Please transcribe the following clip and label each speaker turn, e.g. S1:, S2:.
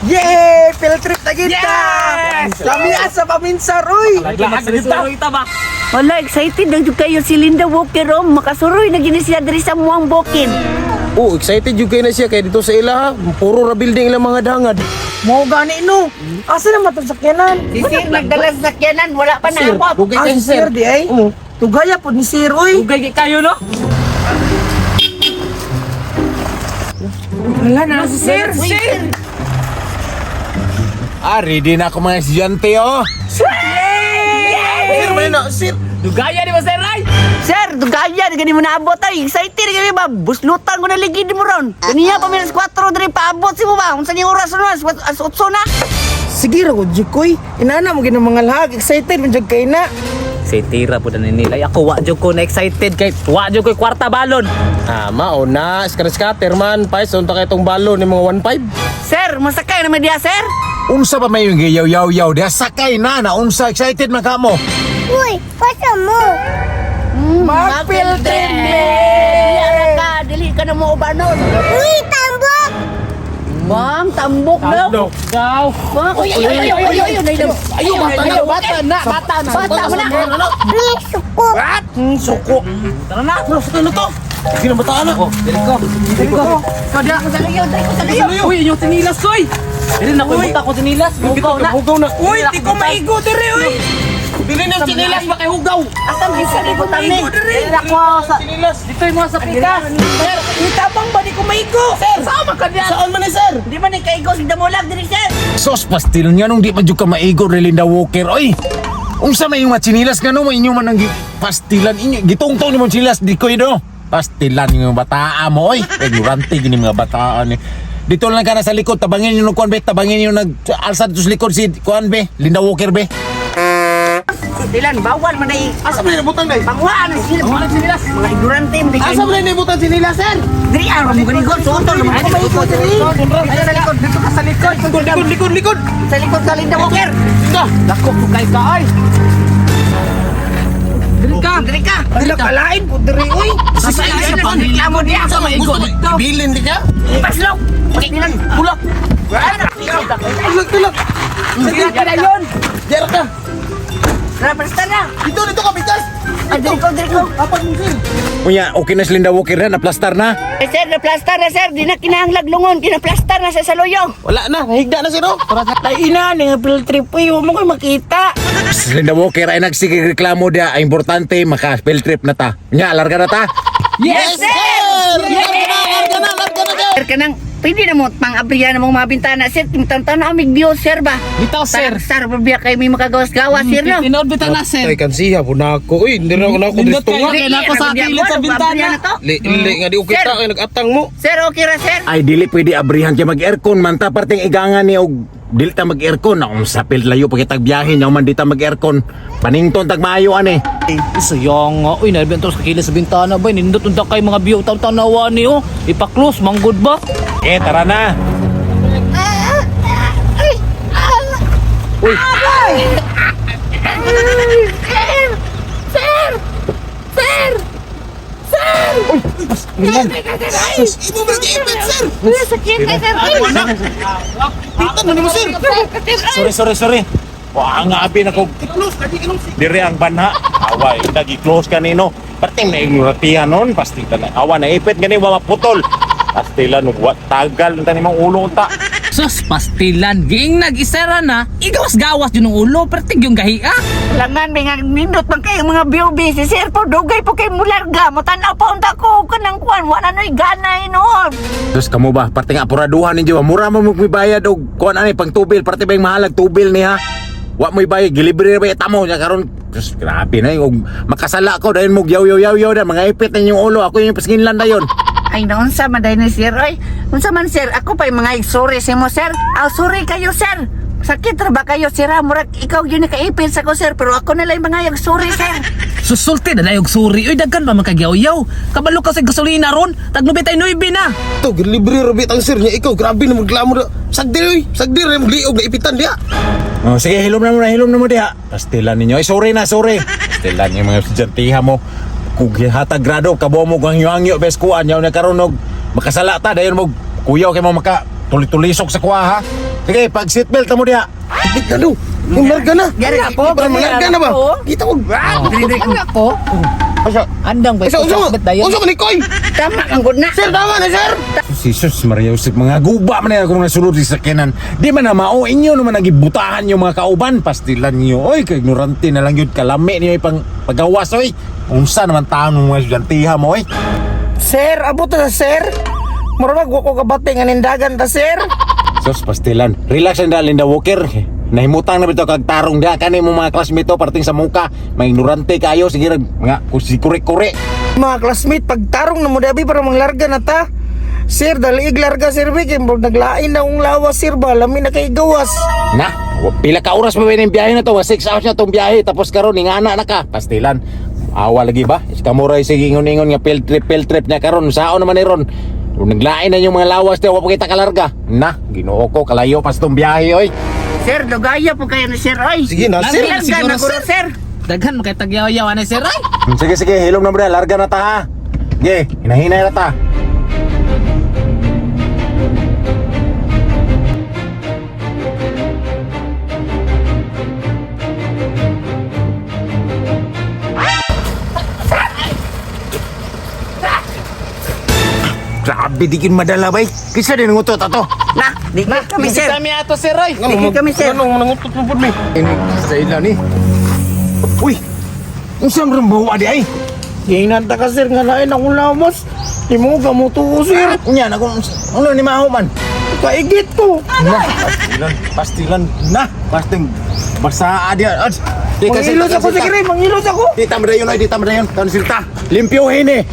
S1: Yay! Field trip na kita!
S2: Yes!
S1: Kami sa paminsa, Roy!
S2: Nagsuroy ta ba?
S3: Wala, excited na jud kayo si Linda Walker oh. Makasuroy na gini siya diri sa muang bukin.
S4: Oh, excited juga na siya kay dito sa ila ha. Puro ra building ilang mga dangad.
S1: Mo gani no! Asa naman itong sakyanan?
S3: Si Sir nagdala sa sakyanan, wala pa na abot.
S4: Dugay
S1: Ah,
S4: kay
S1: si Sir di ay? Tugaya po ni Sir, Roy!
S2: Ugay kayo no?
S1: Wala na si Sir!
S3: Sir!
S4: Ready na ako mga estudyante oh. Sir, may na, sir.
S2: Dugaya di ba Sir Ray?
S3: Sir, dugaya na gani mo na abot ay. Excited gani ba? Buslutan ko na ligid mo ron. Kaniya pa minus 4 diri pa abot si mo ba? Unsa ni oras no? As 8 na.
S1: Sige ra ko, Jukoy. Inana mo ginang mga lahag. Excited mo dyan kay na.
S2: Say tira po na nila. Ako wa jud ko na excited kay wa jud ko kwarta balon.
S4: Mao na, scatter man. Pais, unta kay itong balon ni mga 1.5.
S3: Sir, masakay na media, sir.
S4: Unsa pa may yung yaw-yaw dia sakay na unsa excited man ka mo.
S5: Uy, pasa mo.
S1: Mag-field trip
S3: Yara ka, dili ka na mo ubanon.
S5: Uy, tambok.
S3: Bang, tambok daw.
S2: Daw.
S3: Bang, uy, bata na. Bata mo na.
S5: Uy, suko.
S1: Suko.
S2: Tara na.
S1: Ano to?
S4: Sige na bataan
S2: Oh, dili ko.
S3: Kada ko sa liyo, dali ko sa liyo.
S2: Uy, inyong tinilas oy. Dili na ko buta ko tinilas. Hugaw na.
S4: Hugaw na.
S1: Uy, di ko maigo dire, uy!
S2: Dili na tinilas ba kay hugaw?
S3: Asa may sa liyo tani? Dili ko sa
S2: Dito yung mga sa pikas.
S1: Sir, itabang ba di ko maigo?
S3: Sir, sama ka diyan.
S1: Saan man ni Sir?
S3: Di man ni kaigo si damulag diri, sir.
S4: Sos pastil nga nung di man jud ka maigo Relinda Walker oy. Unsa may yung chinilas nga no, inyo man ang pastilan inyo. Gitungtong ni mo chinilas di ko ino. Pastilan yung bataan mo oy. Ignorante gini mga bataan ni. Dito lang ka na sa likod, tabangin yung kuan be, tabangin yung nag-alsa dito sa likod si kuan be, Linda Walker be.
S3: Dilan, bawal man ay
S4: Asa man nabutang day?
S3: pangwaan ang sila.
S2: Mga tinilas.
S3: Mga ignorante mo di
S4: Asa man nabutang si Nila sir?
S3: Diri ang mo gani gon suoto naman ko maigo diri. Ayo sa likod, dito ka sa likod.
S4: Likod.
S3: Sa likod sa Linda Walker.
S2: Dako ko kay kaay.
S3: Diri ka.
S1: Dila kalain po dire, uy!
S3: Sa pangreklamo diya.
S2: Sa maigo dito.
S4: Bilin di ka?
S3: Paslok. Dilan, bulak.
S4: Tulog.
S3: Dili ka na yun.
S4: Diyan ka.
S3: Rapasta na.
S4: Dito ka bitas.
S3: Diri ko.
S4: Apat mo sir. Unya, okay na si Linda Walker na, naplastar na.
S3: Eh, sir, na-plaster na, sir. Di na kinahanglag lungon. Kinaplastar na sa saloyo.
S4: Wala na, nahigda na sir oh.
S1: Ay, ina, nga field trip, uy! Huwag mo kayo makita!
S4: Si Linda Walker ay nagsigig reklamo dia, ay importante maka-field trip na ta. Nya, larga na ta.
S2: Yes,
S4: sir!
S3: Sir, kanang, pwede na mo pang-abriya na mong mga bintana, sir. Tintantan na amig view, sir ba?
S2: Bitaw sir.
S3: Sir, pabiya kayo may makagawas-gawas, sir, no?
S2: Tinorbitan na sir.
S4: Ay, kansiya po na ako. Uy, hindi na ako
S2: Nindot
S4: dito nga.
S2: kayo. Kaya na ako sa kilid sa bintana.
S4: Li nga di okay
S3: Sir.
S4: ta, kay nag-atang mo.
S3: Sir, okay ra, sir.
S4: Ay, dili pwede abrihan kaya mag-aircon man. Ta parting igangan ni og dili ta mag-aircon. Akong sapil layo pagkitag biyahe niya man di ta mag-aircon. Panington tag maayo ani.
S2: Sayang nga. Uy, nalibento sa kilid sa bintana ba? Nindot unta kay mga biyaw tanawa niyo. Ipa-close, manggod ba?
S4: Tara na.
S5: Uy.
S4: Ibo ba giipit, sir?
S5: Sakit ka, sir.
S4: Pitan na mo, sir. Sorry. Wa nga abi na ko. Dire ang banha. Away, nagi-close kanino. Parting na ignoratihan nun. Pasti na. Awa na ipit gani wa maputol. Pastilan wa tagal tani mong ulo ta.
S2: Sus, pastilan. Giing nag-isara na. Igawas-gawas yun ng ulo. Pertig yung gahiya.
S3: Langan, may nga nindot man kayo mga BOB. Si sir po, dugay po kayo mularga. Matanaw pa unta ko. Kanang kuwan, wala na'y ganay noon.
S4: Terus kamu ba, parting apuraduhan ninyo. Mura mo magbayad og kuan ani pang tubil, parte ba yung mahalag tubil niya. Wa mo bayad, gilibre ba tamo nya karon. Terus grabe na yung makasala ko dahil mo yaw da mga ipit na yung ulo. Ako yung paskinlan dayon.
S3: Ay, naon sa maday ni sir. Ay, unsa man sir, ako pa yung mga sorry sa mo sir. Sorry kayo sir. Sakit ra ba kayo sir? Murag ikaw yun nakaipin sa ko sir. Pero ako nila yung mga sorry sir.
S2: Susulti na layog suri. Uy, dagkan ba makagyaw-yaw? Kabalo ka sa gasolina ron. Tagnubitay nuibi na.
S4: To gilibre robit ang sir niya ikaw. Grabe na maglamor. Sagdir na magliog na ipitan dia. Oh, sige, hilom na mo dia. Pastilan ninyo. Ay, sorry. Pastilan niyo mga estudyante mo. Kung hatag grado, kabo mo kung hangyo bes kuan yaw na karon og makasala ta dayon mo kuyaw kay mo maka tulisok sa kuha ha. Sige, pag seatbelt mo diha.
S1: Bit na daw. Yung larga na.
S3: Gari ako.
S1: Parang malarga na ba? Kita ko.
S2: Ako.
S1: Asa?
S2: Andang ba?
S1: Usa, usa.
S2: Bet dayan.
S1: Usa ko ni Koy.
S3: Tama ang good na.
S1: Sir, tama na, sir.
S4: Jesus Maria Josep, mga guba man na kung nasunod di sakyanan. Di man na mao inyo naman nagibutahan yung mga kauban. Pastilan niyo. Oy, kay ignorante na lang yun. Kalami niyo pang pagawas, oy. Unsa naman taon ng mga estudantiha mo, oy.
S1: Sir, abot na, sir. Murag ko kabate nga nindagan ta, sir.
S4: Sos, pastilan. Relax ang Linda Walker. Nahimutang na bito kag tarong da kani mo mga classmate to parting sa muka. May ignorante kayo sige mga kusikure-kure.
S1: Mga classmate, pagtarong na mo dabi para manglarga na ta. Sir, dali iglarga, sir, kay naglain na akong lawas, sir, ba? Lamin na kay gawas.
S4: Na, pila ka oras pa ba yung biyahe na to? 6 hours na tong biyahe tapos karon ingana na ka. Pastilan. Awa lagi ba? Kamuray sige ingon-ingon nga field trip na karon. Sao naman ni ron? Naglain na yung mga lawas tayo wa pa kita kalarga. Na, Ginoo ko kalayo pas tong biyahe oy.
S3: Sir, dugaya po kayo ni sir, oy.
S1: Sige na, sir.
S3: Larga
S2: siguro,
S3: na guro, sir.
S2: Daghan makay tagyaw-yaw ani sir ay.
S4: Sige sige, hilom na mo na, larga na ta ha. Ge, hinahinay na ta. Grabe dikin madala bay. Kisa din ngutot ato.
S3: Na, dikit kami, sir.
S2: Kami ato sir ay.
S3: Dikit kami, sir.
S1: Anong manangutot mo po, mi?
S4: Ini sa ila ni. Uy. Unsang rambawa di ay?
S1: Ginan ta ka, sir, nga lain akong lawas. Di mo gamuto ko, sir.
S4: Nya na kung ano ni maho man.
S1: Kaigit ko.
S4: Na, pastilan na. Pasting basa dia.
S1: Mangilos ako, sige rin, mangilos ako.
S4: Di tamra yun ay di tamra yun. Tan silta. Limpyohin eh.